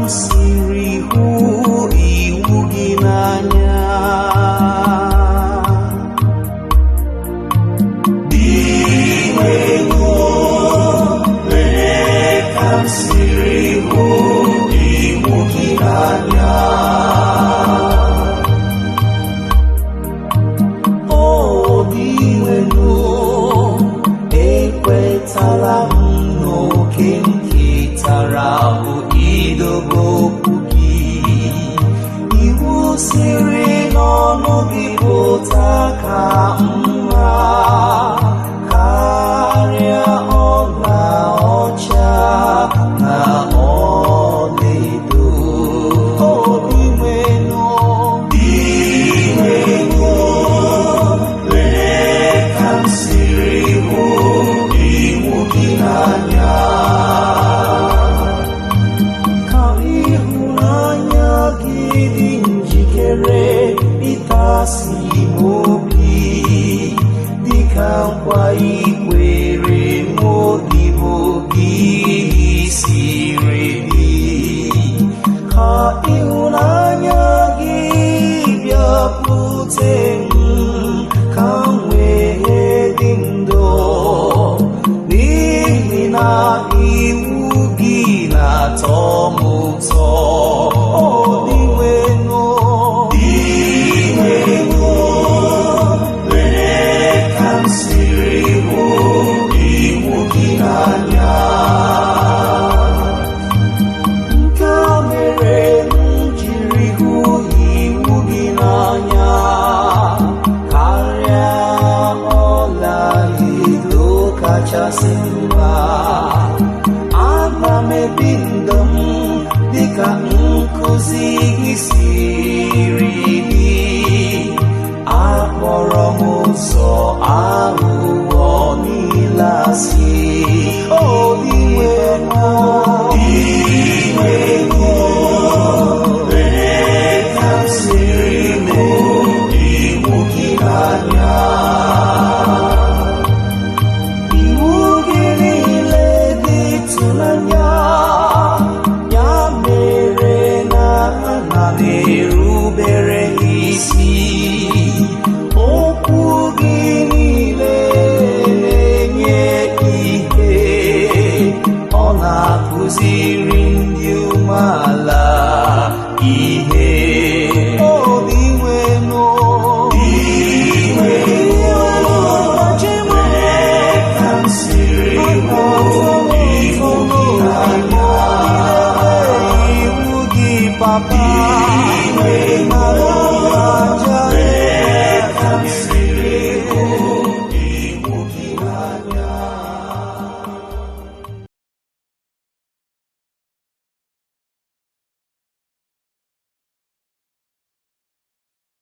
m siri hụ iwu gị n'anya. Ekwetala m n'oke m ketara bụ idobe okwu gị. Iwu siri n'ọnụ gị pụta ka mma karịa ọla ọcha na ọlaedo. Obi nwenụ lee ka m siri hụ iwu gị n'anya. Ka ịhụnanya gị dị njikere ịkasi m obi, dịka nkwa ikwere n'odibo gị siri dị. Ka ịhụnanya gị bịakwute m, ka m wee dị ndụ, n'ihi na iwu gị na-atọ m ụtọ. Obi nwenụ lee ka m siri hụ iwu gị n'anya. Nke a mere m jiri hụ iwu gị n'anya karịa ọlaedo kachasị mma. Ana m ebi ndụ m dịka nkuzi gị siri dị. Akpọrọ m ụzọ aghụghọ niile asị. Obi nwenụ lee ka m siri hụ iwu gị n'anya. Iwu gị niile dị ịtụnanya, ya mere na ana m erubere isi. Okwu gị niile na-enye ihe, ọ na-akụziri ndị umeala ihe. Obi nwenụ lee ka m siri hụ iwu gị n'anya. Iwu gị papa